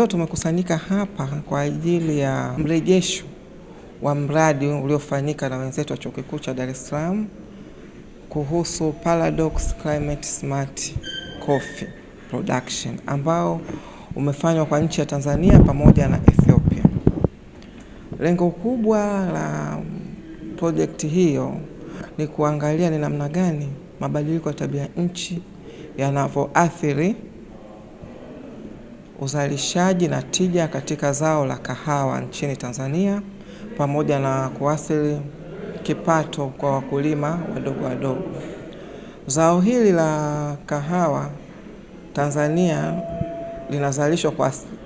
tumekusanyika hapa kwa ajili ya mrejesho wa mradi uliofanyika na wenzetu wa Chuo Kikuu cha Dar es Salaam kuhusu Paradox Climate Smart Coffee Production ambao umefanywa kwa nchi ya Tanzania pamoja na Ethiopia. Lengo kubwa la project hiyo ni kuangalia ni namna gani mabadiliko ya tabia nchi yanavyoathiri uzalishaji na tija katika zao la kahawa nchini Tanzania pamoja na kuathiri kipato kwa wakulima wadogo. Zao hili la kahawa Tanzania linazalishwa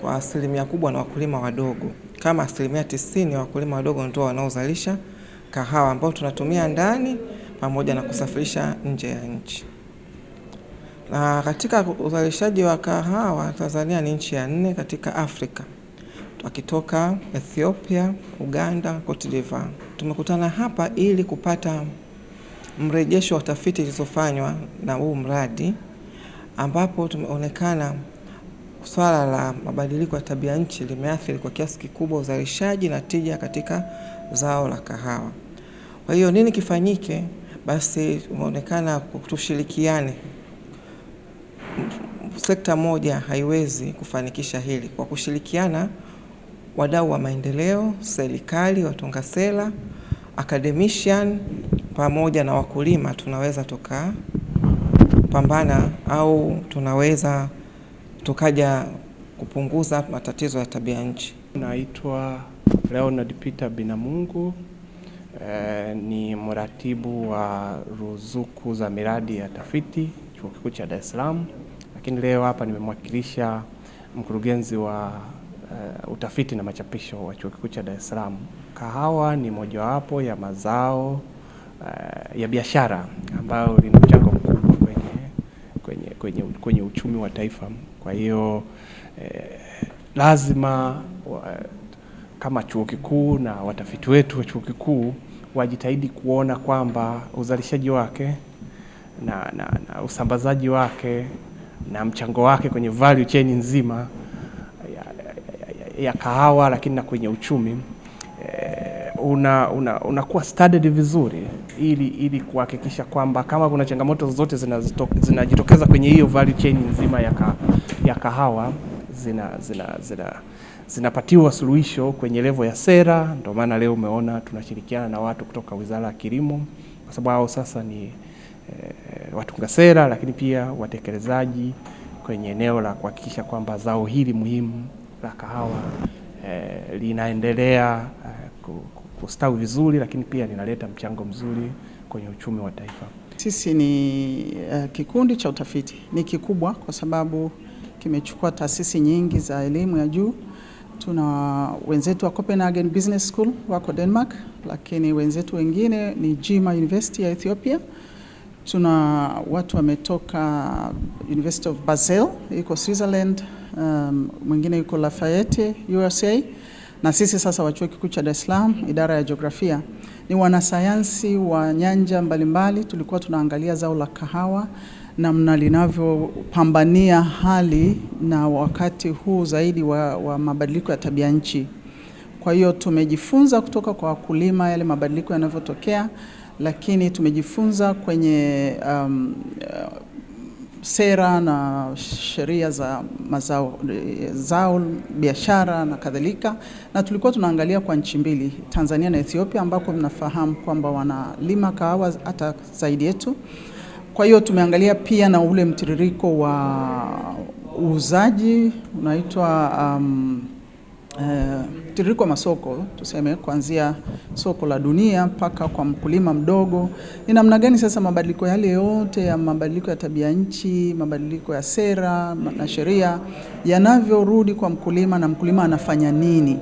kwa asilimia kubwa na wakulima wadogo. Kama 90% ya wakulima wadogo ndio wanaozalisha kahawa ambao tunatumia ndani pamoja na kusafirisha nje ya nchi. Na katika uzalishaji wa kahawa, Tanzania ni nchi ya 4 katika Afrika, tukitoka Ethiopia, Uganda, Cote d'Ivoire. Tumekutana hapa ili kupata mrejesho wa tafiti zilizofanywa na huu mradi, ambapo tumeonekana swala la mabadiliko ya tabia nchi limeathiri kwa kiasi kikubwa uzalishaji na tija katika zao la kahawa. Kwa hiyo nini kifanyike? Basi umeonekana tushirikiane. Sekta moja haiwezi kufanikisha hili. Kwa kushirikiana wadau wa maendeleo, serikali, watunga sera, academician pamoja na wakulima, tunaweza tukapambana au tunaweza tukaja kupunguza matatizo ya tabia nchi. Naitwa Leonard Peter Binamungu, ni mratibu wa ruzuku za miradi ya tafiti Chuo Kikuu cha Dar es Salaam, lakini leo hapa nimemwakilisha mkurugenzi wa utafiti na machapisho wa Chuo Kikuu cha Dar es Salaam. Kahawa ni mojawapo ya mazao ya biashara ambayo lina mchango mkubwa kwenye uchumi wa taifa. Kwa hiyo lazima kama chuo kikuu na watafiti wetu wa chuo kikuu wajitahidi kuona kwamba uzalishaji wake na usambazaji wake na mchango wake kwenye value chain nzima ya kahawa, lakini na kwenye uchumi unakuwa studied vizuri ili kuhakikisha kwamba kama kuna changamoto zote zinajitokeza kwenye hiyo value chain nzima ya kahawa zinapatiwa suluhisho kwenye level ya sera. Ndio maana leo umeona tunashirikiana na watu kutoka Wizara ya Kilimo, kwa sababu hao sasa ni watunga sera, lakini pia watekelezaji kwenye eneo la kuhakikisha kwamba zao hili muhimu la kahawa linaendelea kustawi vizuri, lakini pia linaleta mchango mzuri kwenye uchumi wa taifa. Sisi ni kikundi cha utafiti, ni kikubwa kwa sababu kimechukua taasisi nyingi za elimu ya juu. Tuna wenzetu wa Copenhagen Business School wako Denmark, lakini wenzetu wengine ni Jimma University ya Ethiopia. Tuna watu wametoka University of Basel iko Switzerland, mwingine yuko Lafayette USA, na sisi sasa wa Chuo Kikuu cha Dar es Salaam idara ya jiografia ni wanasayansi wa nyanja mbalimbali. Tulikuwa tunaangalia zao la kahawa namna linavyopambania hali na wakati huu zaidi wa mabadiliko ya tabia nchi. Kwa hiyo tumejifunza kutoka kwa wakulima yale mabadiliko yanavyotokea, lakini tumejifunza kwenye sera na sheria za mazao, zao, biashara na kadhalika. Na tulikuwa tunaangalia kwa nchi mbili, Tanzania na Ethiopia, ambako mnafahamu kwamba wanalima kahawa hata zaidi yetu. Kwa hiyo tumeangalia pia na ule mtiririko wa uuzaji unaitwa mtiririko wa masoko, tuseme kuanzia soko la dunia mpaka kwa mkulima mdogo. Ni namna gani sasa mabadiliko yale yote ya mabadiliko ya tabia nchi, mabadiliko ya sera na sheria yanavyorudi kwa mkulima na mkulima anafanya nini.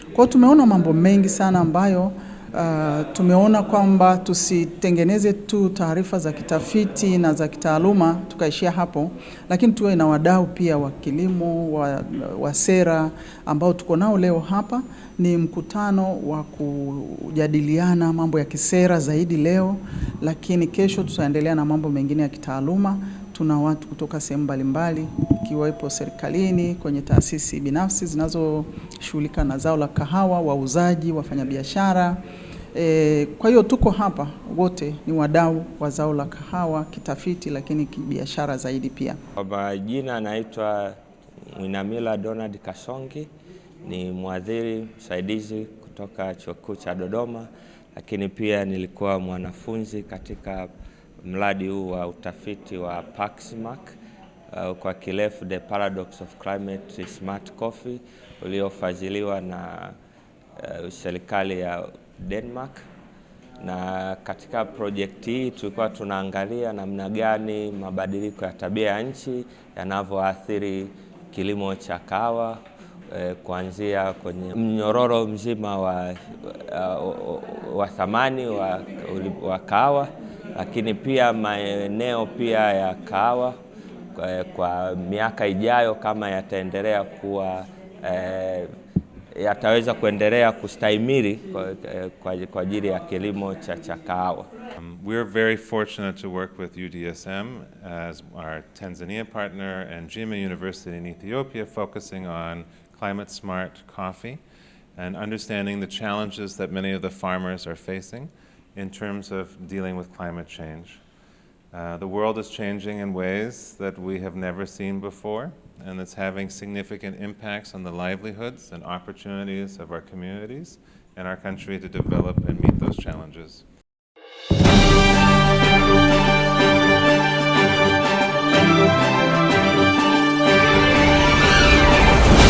Kwa hiyo tumeona mambo mengi sana ambayo tumeona kwamba tusitengeneze tu taarifa za kitafiti na za kitaaluma tukaishia hapo, lakini tuwe na wadau pia wa kilimo, wa sera ambao tuko nao leo hapa. Ni mkutano wa kujadiliana mambo ya kisera zaidi leo, lakini kesho tutaendelea na mambo mengine ya kitaaluma. Tuna watu kutoka sehemu mbalimbali ikiwepo serikalini, kwenye taasisi binafsi zinazoshughulika na zao la kahawa, wauzaji, wafanyabiashara. Kwa hiyo tuko hapa wote ni wadau wa zao la kahawa kitafiti, lakini kibiashara zaidi pia. Kwa majina naitwa Mwinamila Donald Kasongi, ni mwadhiri msaidizi kutoka Chuo Kikuu cha Dodoma, lakini pia nilikuwa mwanafunzi katika mradi huu wa utafiti wa PAXMAC, kwa kirefu The Paradox of Climate Smart Coffee, uliofadhiliwa na serikali ya Denmark. Na katika projekti hii tulikuwa tunaangalia namna gani mabadiliko ya tabia ya nchi yanavyoathiri kilimo cha kahawa, kuanzia kwenye mnyororo mzima wa thamani wa kahawa, lakini pia maeneo pia ya kahawa kwa miaka ijayo kama yataendelea kuwa yataweza kuendelea kustahimili kwa ajili ya kilimo cha kahawa. We're very fortunate to work with UDSM as our Tanzania partner and Jimma University in Ethiopia, focusing on climate smart coffee and understanding the challenges that many of the farmers are facing in terms of dealing with climate change. The world is changing in ways that we have never seen before, and it's having significant impacts on the livelihoods and opportunities of our communities and our country to develop and meet those challenges.